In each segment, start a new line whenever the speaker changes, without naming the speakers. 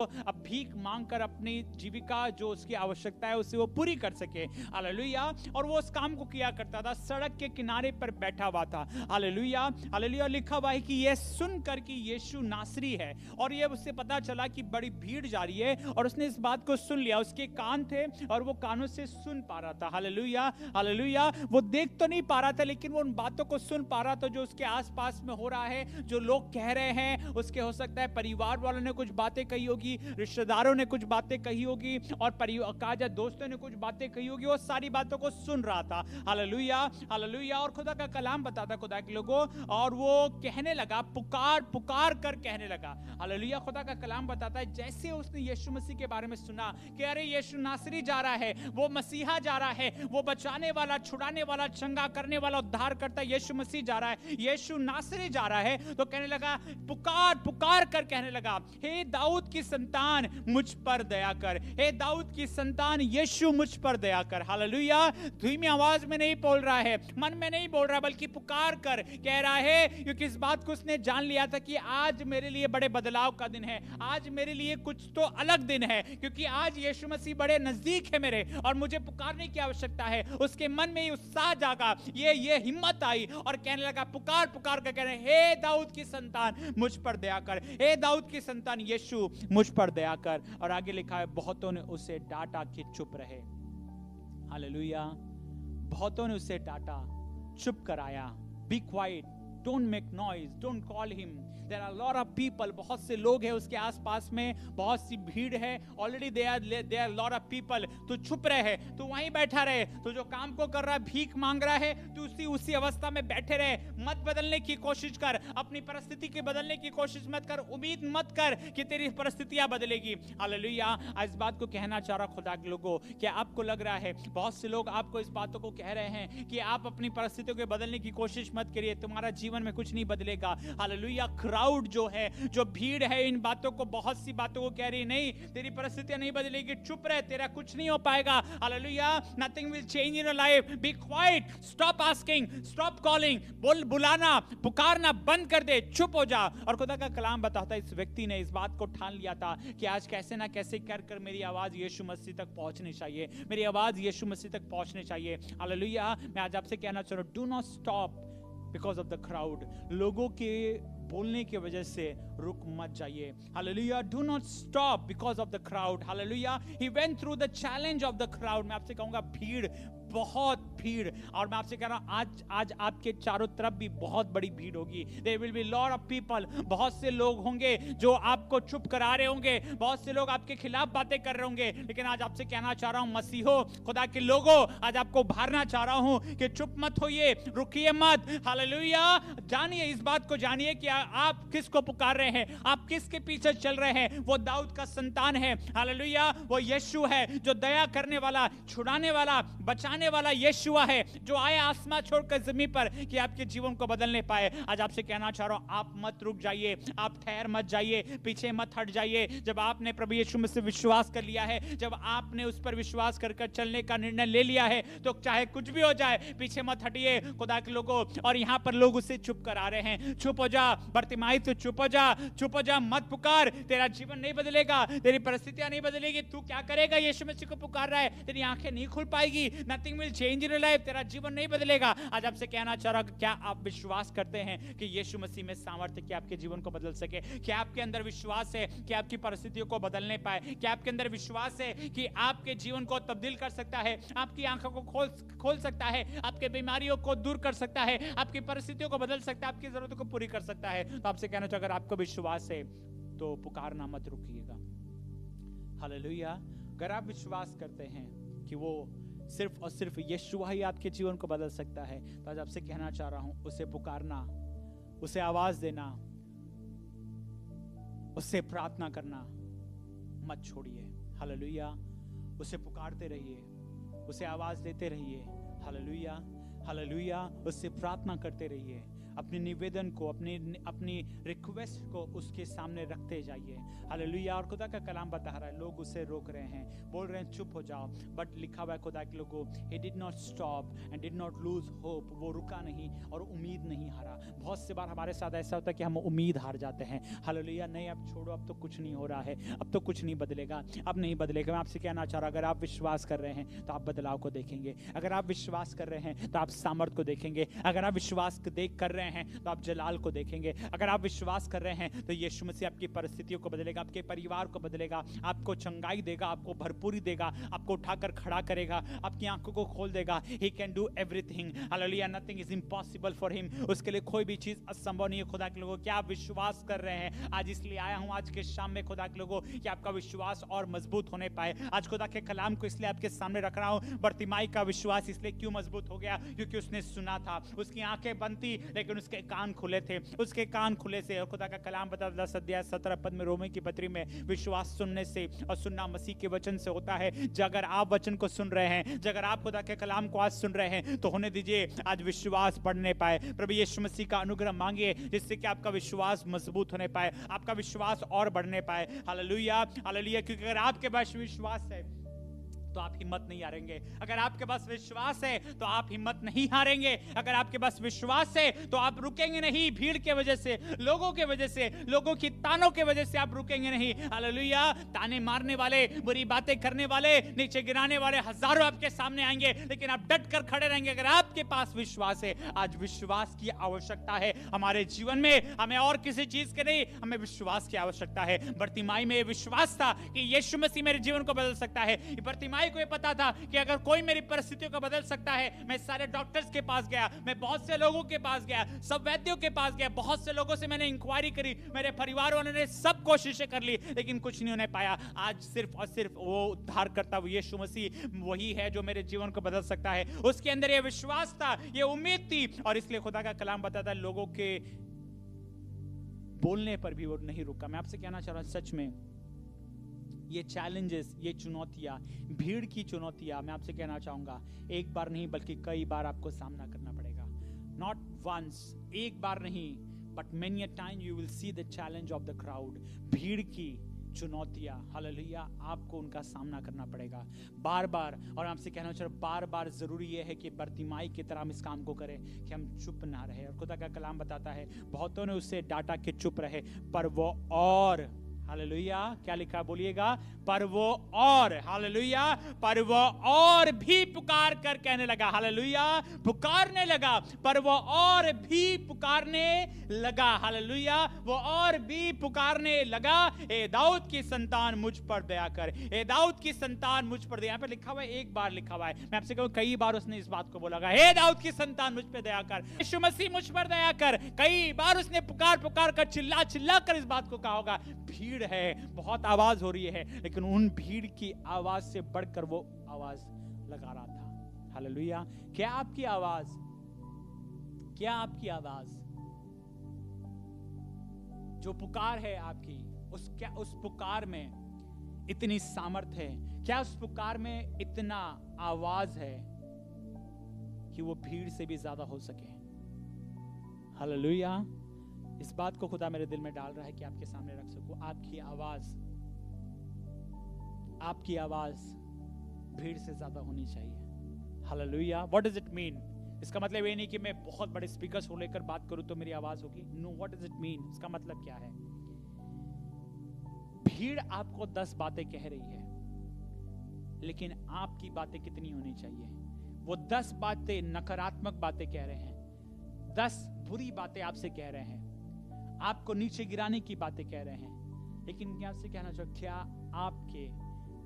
अब भीख मांगकर अपनी जीविका जो उसकी आवश्यकता है उसे वो पूरी कर सके। हालेलुया। और वो उस काम को किया करता था, सड़क के किनारे पर बैठा हुआ था। Hallelujah hallelujah. लिखा हुआ है कि ये सुनकर कि यीशु नासरी है, और ये उससे पता चला कि बड़ी भीड़ जा रही है, और उसने इस बात को सुन लिया। उसके कान थे और वो कानों से सुन पा रहा था। Hallelujah hallelujah. वो देख तो नहीं पा रहा था, लेकिन वो उन बातों को सुन पा रहा था जो उसके आसपास में हो रहा है, जो लोग कह रहे हैं। उसके हो सकता है परिवार वालों ने कुछ बातें कही होगी, रिश्तेदारों ने कुछ बातें कही होगी, और कहा जाए दोस्तों ने कुछ बातें कही होगी। वो सारी बातों को सुन रहा था। Hallelujah hallelujah. और खुदा का कलाम बताता खुदा के लोगों, और वो कहने लगा, पुकार पुकार कर कहने लगा। हालेलुया। खुदा का कलाम बताता है जैसे उसने यीशु मसीह के बारे में सुना कि अरे यीशु नासरी जा रहा है, वो मसीहा जा रहा है, वो बचाने वाला, छुड़ाने वाला, चंगा करने वाला, उद्धार करता यीशु मसीह जा रहा है, यीशु नासरी जा रहा है, तो कहने लगा, पुकार पुकार कर कहने लगा, हे दाऊद की संतान मुझ पर दया कर, हे दाऊद की संतान यीशु मुझ पर दया कर। हालेलुया। धीमी आवाज में नहीं बोल रहा है, मन में नहीं बोल रहा, बल्कि पुकार कर कह रहा है, क्योंकि इस बात को उसने जान लिया था कि आज मेरे लिए बड़े बदलाव का दिन है, आज मेरे लिए कुछ तो अलग दिन है, क्योंकि आज यीशु मसीह बड़े नजदीक है मेरे, और मुझे पुकारने की आवश्यकता है। उसके मन में उत्साह जागा, ये हिम्मत आई, और कहने लगा, पुकार पुकार कर कह रहे, हे दाऊद की संतान मुझ पर दया कर, हे दाऊद की संतान यीशु मुझ पर दया कर। और आगे लिखा है, बहुतों ने उसे डांटा कि चुप रहे। हालेलुया। बहुतों ने उसे डांटा, चुप कराया, be quiet, don't make noise, don't call him. There are lot of people, बहुत से लोग हैं उसके आसपास में, बहुत सी भीड़ है, already there are lot of people. तू चुप रहे, तू वहीं बैठा रहे, तू जो काम को कर रहा है, भीख मांग रहा है, तू उसी अवस्था में बैठे रहे, मत बदलने की कोशिश कर, अपनी परिस्थिति के बदलने की कोशिश मत कर, उम्मीद मत कर कि तेरी परिस्थितियां बदलेगी। हालेलुया। आज इस बात को कहना चाह रहा खुदा के लोगों, क्या आपको लग रहा है बहुत से लोग आपको इस बातों को कह रहे हैं कि आप अपनी परिस्थितियों को बदलने की कोशिश मत करिए, तुम्हारा जीवन में कुछ नहीं बदलेगा। हालेलुया। क्राउड जो है, जो भीड़ है, इन बातों को, बहुत सी बातों को कह रही, नहीं तेरी परिस्थितियां नहीं बदलेगी, चुप रहे, तेरा कुछ नहीं हो पाएगा। Hallelujah. Nothing will change in your life, be quiet, stop asking, stop calling, बुलाना, पुकारना बंद कर दे, चुप हो जा। और खुदा का कलाम बताता है, इस व्यक्ति ने इस बात को ठान लिया था कि आज कैसे ना कैसे कर कर मेरी आवाज यीशु मसीह तक पहुंचनी चाहिए, मेरी आवाज यीशु मसीह तक पहुंचनी चाहिए। हालेलुया। मैं आज आपसे कहना चाह रहा हूं, do not stop because of the crowd. लोगों के बोलने की वजह से रुक मत जाइए। Hallelujah. Do not stop because of the crowd. Hallelujah. He went through the challenge of the crowd. मैं आपसे कहूंगा, भीड़, बहुत भीड़, और मैं आपसे कह रहा हूं, आज आपके चारों तरफ भी बहुत बड़ी भीड़ होगी। There will be lot of people, बहुत से लोग होंगे जो आपको चुप करा रहे होंगे, बहुत से लोग आपके खिलाफ बातें कर रहे होंगे, लेकिन आज आपसे कहना चाह रहा हूं, मसीहो, खुदा के लोगों, आज आपको उभारना चाह रहा हूं कि चुप मत होइए, रुकिए मत। हालेलुया। जानिए, इस बात को जानिए कि आप किसको पुकार रहे हैं, आप किसके पीछे चल रहे हैं। वो दाऊद का संतान है। हालेलुया। वो यीशु है, जो दया करने वाला, छुड़ाने वाला, बचाने वाला यीशुआ है, जो आया आसमां छोड़कर जमीन पर कि आपके जीवन को बदलने पाए। आज आपसे कहना चाह रहा हूं, आप मत रुक जाइए, आप ठहर मत जाइए, पीछे मत हट जाइए। जब आपने प्रभु यीशु में से विश्वास कर लिया है, जब आपने उस पर विश्वास कर चलने का निर्णय ले लिया है, तो चाहे कुछ भी हो जाए, पीछे मत हटिए खुदा के लोगों। और यहां पर लोग उसे चुप करा रहे हैं, चुप हो जा बरतिमाई, तो चुप हो जा, चुप हो जा, मत पुकार, तेरा जीवन नहीं बदलेगा, तेरी परिस्थितियां नहीं बदलेगी। तू क्या करेगा? यीशु मसीह को पुकार रहा है, तेरी आंखें नहीं खुल पाएगी, nothing will change in your life, तेरा जीवन नहीं बदलेगा। आज आपसे कहना चाह रहा हूं, क्या आप विश्वास करते हैं कि यीशु मसीह में सामर्थ्य कि आपके जीवन को बदल सके? क्या आपके अंदर विश्वास है कि आपकी परिस्थितियों को बदलने पाए? क्या आपके अंदर विश्वास है कि आपके जीवन को तब्दील कर सकता है, आपकी आंखों को खोल सकता है, आपके बीमारियों को दूर कर सकता है, आपकी परिस्थितियों को बदल सकता है, आपकी जरूरतों को पूरी कर सकता है? तो आपसे कहना चाहिए, अगर आपको विश्वास है तो पुकारना मत रुकिएगा। हालेलुया। अगर आप विश्वास करते हैं कि वो सिर्फ और सिर्फ यीशु ही आपके जीवन को बदल सकता है, तो आज आपसे कहना चाह रहा हूं, उसे पुकारना, उसे आवाज देना, उससे प्रार्थना करना मत छोड़िए। हालेलुया। उसे पुकारते रहिए, उसे आवाज देते रहिए। Hallelujah hallelujah. उससे प्रार्थना करते रहिए, अपने निवेदन को, अपनी रिक्वेस्ट को उसके सामने रखते जाइए। हालेलुया। और खुदा का कलाम बता रहा है, लोग उसे रोक रहे हैं, बोल रहे हैं चुप हो जाओ, बट लिखा हुआ है खुदा के लोगों, he did not stop and did not lose hope, वो रुका नहीं और उम्मीद नहीं हारा। बहुत से बार हमारे साथ ऐसा होता है कि हम उम्मीद हार जाते हैं। हालेलुया। नहीं, अब छोड़ो, अब तो कुछ नहीं हो रहा है, अब तो कुछ नहीं बदलेगा, अब नहीं बदलेगा। मैं आपसे कहना चाह रहा हूं, अगर आप विश्वास कर रहे हैं तो आप बदलाव को देखेंगे। अगर आप विश्वास कर रहे हैं तो आप सामर्थ को देखेंगे। अगर आप विश्वास कर रहे हैं तो आप जलाल को देखेंगे। अगर आप विश्वास कर रहे हैं तो यीशु मसीह आपकी परिस्थितियों को बदलेगा, आपके परिवार को बदलेगा, आपको चंगाई देगा, आपको भरपूरी देगा, आपको उठाकर खड़ा करेगा, आपकी आंखों को खोल देगा। He can do everything. Hallelujah. Nothing is impossible for him. उसके लिए कोई भी चीज असंभव नहीं है। खुदा के लोगों, क्या आप विश्वास कर रहे हैं? आज इसलिए आया हूं आज के शाम में खुदा के लोगों, कि आपका विश्वास और मजबूत होने पाए। आज खुदा के कलाम को इसलिए आपके सामने रख रहा हूं। बरतिमाई का विश्वास इसलिए क्यों मजबूत हो गया? क्योंकि उसने सुना था। उसकी आंखें बंद थी लेकिन उसके कान खुले थे। उसके कान खुले से, और खुदा का कलाम बता 10 अध्याय 17 पद में, रोमी की पत्री में, विश्वास सुनने से और सुनना मसीह के वचन से होता है। अगर आप वचन को सुन रहे हैं, अगर आप खुदा के कलाम को आज सुन रहे हैं, तो होने दीजिए आज विश्वास बढ़ने पाए। प्रभु यीशु मसीह का अनुग्रह मांगिए जिससे कि आपका विश्वास मजबूत होने पाए, आपका विश्वास और बढ़ने पाए। Hallelujah, hallelujah. क्योंकि अगर आपके पास विश्वास है तो आप हिम्मत नहीं हारेंगे। अगर आपके पास विश्वास है तो आप हिम्मत नहीं हारेंगे। अगर आपके पास विश्वास है तो आप रुकेंगे नहीं। भीड़ के वजह से, लोगों के वजह से, लोगों की तानों के वजह से आप रुकेंगे नहीं। हालेलुया। ताने मारने वाले, बुरी बातें करने वाले, नीचे गिराने वाले हजारों आपके सामने आएंगे, लेकिन आप डट कर खड़े रहेंगे अगर आपके पास विश्वास है। आज विश्वास की आवश्यकता है हमारे जीवन में, हमें और किसी चीज के नहीं, हमें विश्वास की आवश्यकता है। बरतिमाई में विश्वास था कि यीशु मसीह मेरे जीवन को बदल सकता है। बरतिमाई को ये पता था कि अगर कोई मेरी परिस्थितियों को बदल सकता है। मैं सारे डॉक्टर्स के पास गया, मैं बहुत से लोगों के पास गया, सब वैद्यों के पास गया, बहुत से लोगों से मैंने इंक्वायरी करी, मेरे परिवार वालों ने सब कोशिशें कर ली, लेकिन कुछ नहीं होने पाया। आज सिर्फ और सिर्फ वो उद्धार करता हुआ यीशु मसीह वही है जो मेरे जीवन को बदल सकता है। उसके अंदर ये विश्वास था, ये उम्मीद थी, और इसलिए खुदा का कलाम बताता है लोगों के बोलने पर भी वो नहीं रुका। मैं आपसे कहना चाह रहा हूं, सच में ये चैलेंजेस, ये चुनौतियां, भीड़ की चुनौतियां, मैं आपसे कहना चाहूंगा, एक बार नहीं बल्कि कई बार आपको सामना करना पड़ेगा। नॉट वंस, एक बार नहीं, but many a time you will see the challenge of the crowd. भीड़ की चुनौतियां, हालेलुया, आपको उनका सामना करना पड़ेगा बार बार। और आपसे कहना चाह रहा हूं, बार बार जरूरी यह है कि बरतिमाई की तरह हम इस काम को करें कि हम चुप ना रहे। और खुदा का कलाम बताता है, बहुतों ने उससे डांटा कि चुप रहे, पर वो और, हालेलुया, क्या लिखा बोलिएगा, पर वो और, हालेलुया, पर वो और भी पुकार कर कहने लगा, हालेलुया, पुकारने लगा, पर वो और भी पुकारने लगा, हालेलुया, वो और भी पुकारने लगा, ए दाऊद की संतान मुझ पर दया कर, ए दाऊद की संतान मुझ पर दया। यहाँ पे लिखा हुआ है, एक बार लिखा हुआ है, मैं आपसे कहूं कई बार उसने इस बात को बोला, हे दाऊद की संतान मुझ पर दया कर, यीशु मसीह मुझ पर दया कर। कई बार उसने पुकार पुकार कर, चिल्ला चिल्ला कर इस बात को कहा होगा। भीड़ है, बहुत आवाज हो रही है, लेकिन उन भीड़ की आवाज से बढ़कर वो आवाज लगा रहा था। हालेलुया। क्या आपकी आवाज, क्या आपकी आवाज, जो पुकार है आपकी, क्या उस पुकार में इतनी सामर्थ है? क्या उस पुकार में इतना आवाज है कि वो भीड़ से भी ज्यादा हो सके? हालेलुया। इस बात को खुदा मेरे दिल में डाल रहा है कि आपके सामने रख सकूं। आपकी आवाज भीड़ से ज्यादा होनी चाहिए। Hallelujah. What does it mean? इसका मतलब ये नहीं कि मैं बहुत बड़े स्पीकर्स को लेकर बात करूं तो मेरी आवाज होगी। No, what does it mean? इसका मतलब क्या है? भीड़ आपको 10 बातें कह रही है, लेकिन आपकी बातें कितनी होनी चाहिए? वो 10 बातें नकारात्मक बातें कह रहे हैं, 10 बुरी बातें आपसे कह रहे हैं, आपको नीचे गिराने की बातें कह रहे हैं, लेकिन क्या आपसे कहना चाहिए, क्या आपके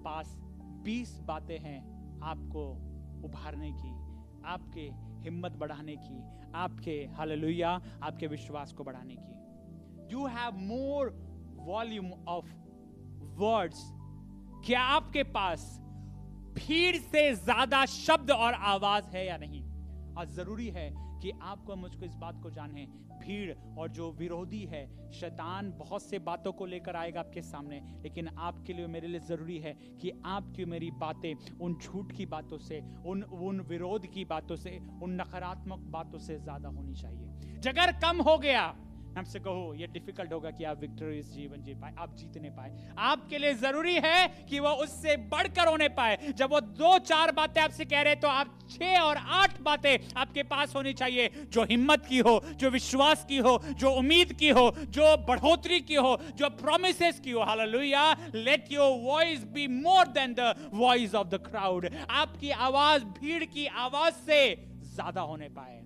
पास 20 बातें हैं आपको उभारने की, आपके हिम्मत बढ़ाने की, आपके, हालेलुया, आपके विश्वास को बढ़ाने की? You have more volume of words. क्या आपके पास भीड़ से ज्यादा शब्द और आवाज है या नहीं? और जरूरी है कि आपको मुझको इस बात को जाने, भीड़ और जो विरोधी है शैतान बहुत से बातों को लेकर आएगा आपके सामने, लेकिन आपके लिए मेरे लिए जरूरी है कि आपकी मेरी बातें उन झूठ की बातों से, उन विरोध की बातों से, उन नकारात्मक बातों से ज्यादा होनी चाहिए। अगर कम हो गया, हमसे कहो ये डिफिकल्ट होगा कि आप विक्टोरियस जीवन जी पाए, आप जीतने पाए। आपके लिए जरूरी है कि वो उससे बढ़कर होने पाए। जब वो 2-4 बातें आपसे कह रहे तो आप 6 और 8 बातें आपके पास होनी चाहिए, जो हिम्मत की हो, जो विश्वास की हो, जो उम्मीद की हो, जो बढ़ोतरी की हो, जो प्रोमिसेस की हो। Hallelujah. Let your voice be more than the voice of the crowd. आपकी आवाज भीड़ की आवाज से ज्यादा होने पाए।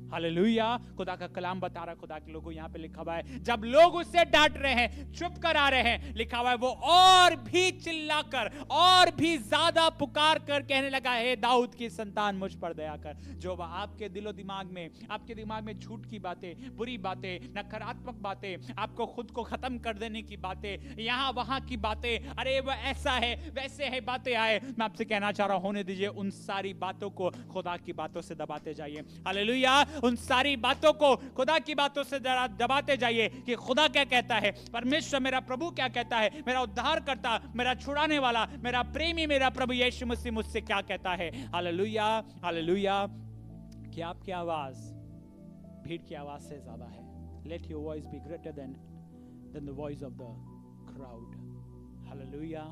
हालेलुया। खुदा का कलाम बता रहा है, खुदा के लोगों यहाँ पे लिखा हुआ है, जब लोग उससे डांट रहे हैं, चुप कर आ रहे हैं, लिखा हुआ है वो और भी चिल्लाकर और भी ज्यादा पुकार कर कहने लगा, हे दाऊद की संतान मुझ पर दया कर। जो आपके दिलो दिमाग में, आपके दिमाग में झूठ की बातें, बुरी बातें, नकारात्मक बातें, आपको खुद को खत्म कर देने की बातें, यहाँ वहां की बातें, अरे वो ऐसा है वैसे है बातें आए, मैं आपसे कहना चाह रहा हूं, होने दीजिए। उन सारी बातों को खुदा की बातों से दबाते जाइए। हालेलुया। उन सारी बातों को खुदा की बातों से दबाते जाइए कि खुदा क्या कहता है, परमेश्वर मेरा प्रभु क्या कहता है, मेरा उद्धार करता, मेरा छुड़ाने वाला, मेरा प्रेमी, मेरा प्रभु यीशु मसीह मुझसे क्या कहता है। हालेलुया। हालेलुया। कि आपकी आवाज भीड़ की आवाज से ज्यादा है। Let your voice be greater than the voice of the crowd. Hallelujah.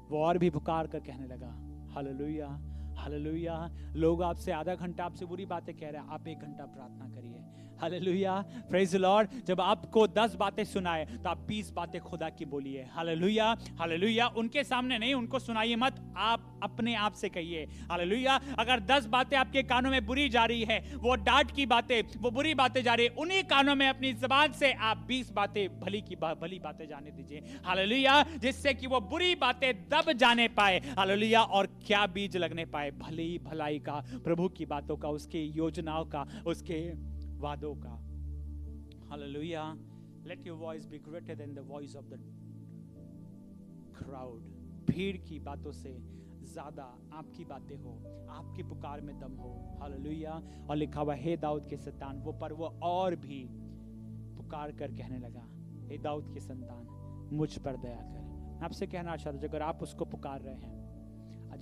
वो और भी पुकार कर कहने लगा, हालेलुया हालेलुया। लोग आपसे आधा घंटा आपसे बुरी बातें कह रहे हैं, आप 1 घंटा प्रार्थना करिए। हालेलुया। Praise the Lord. जब आपको 10 बातें सुनाए तो आप 20 बातें खुदा की बोलिए। हालेलुया। हालेलुया। उनके सामने नहीं, उनको सुनाइए मत, आप अपने आप से कहिए। हालेलुया। अगर 10 बातें आपके कानों में बुरी जा रही है, वो डांट की बातें, वो बुरी बातें जा रही है, उन्हीं कानों में अपनी जुबान से आप 20 बातें भली बातें जाने दीजिए। हालेलुया। जिससे कि वो बुरी बातें दब जाने पाए। हालेलुया। और क्या बीज लगने पाए, भली भलाई का, प्रभु की बातों का, उसके योजनाओं का, उसके वादों का। Hallelujah. Let your voice be greater than the voice of the crowd. भीड़ की बातों से ज्यादा आपकी बातें हो, आपकी पुकार में दम हो। हालेलुया। और लिखा हुआ, हे दाऊद के संतान, वो पर वो और भी पुकार कर कहने लगा, हे दाऊद की संतान मुझ पर दया कर। मैं आपसे कहना चाहता हूं, अगर आप उसको पुकार रहे हैं,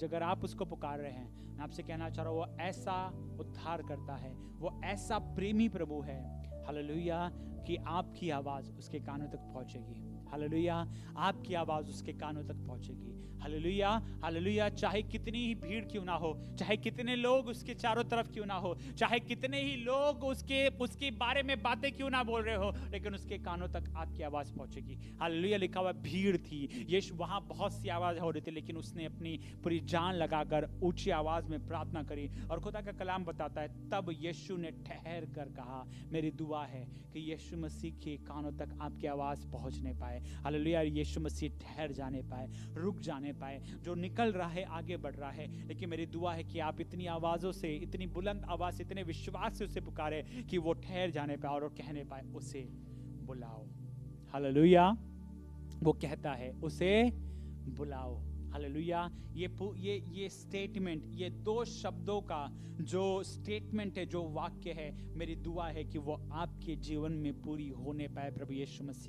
अगर आप उसको पुकार रहे हैं, मैं आपसे कहना चाह रहा हूं, वो ऐसा उद्धार करता है, वो ऐसा प्रेमी प्रभु है। हालेलुया। कि आपकी आवाज उसके कानों तक पहुंचेगी। हालेलुया। आपकी आवाज उसके कानों तक पहुंचेगी। हालेलुया। हालेलुया। चाहे कितनी ही भीड़ क्यों ना हो, चाहे कितने लोग उसके चारों तरफ क्यों ना हो, चाहे कितने ही लोग उसके बारे में बातें क्यों ना बोल रहे हो, लेकिन उसके कानों तक आपकी आवाज पहुंचेगी। हालेलुया। लिखा हुआ भीड़ थी, यीशु वहां बहुत सी आवाज हो रही थी, लेकिन उसने अपनी पूरी जान लगाकर ऊंची आवाज में प्रार्थना करी। और खुदा का कलाम बताता है, तब यीशु ने ठहर कर कहा, मेरी दुआ है कि यीशु मसीह के कानों तक आपकी आवाज पहुंचने पाए। हालेलुया। यीशु मसीह ठहर जाने पाए, रुक जाने पाए। जो निकल रहा है आगे बढ़ रहा है, लेकिन मेरी दुआ है कि आप इतनी आवाजों से, इतनी बुलंद आवाज से, इतने विश्वास से उसे पुकारे कि वो ठहर जाने पाए और कहने पाए, उसे बुलाओ। हालेलुया। वो कहता है, उसे बुलाओ। हालेलुया। ये स्टेटमेंट, ये 2 शब्दों का जो स्टेटमेंट है, जो वाक्य है, मेरी दुआ है कि वो आपके जीवन में पूरी होने पाए प्रभु यीशु मसीह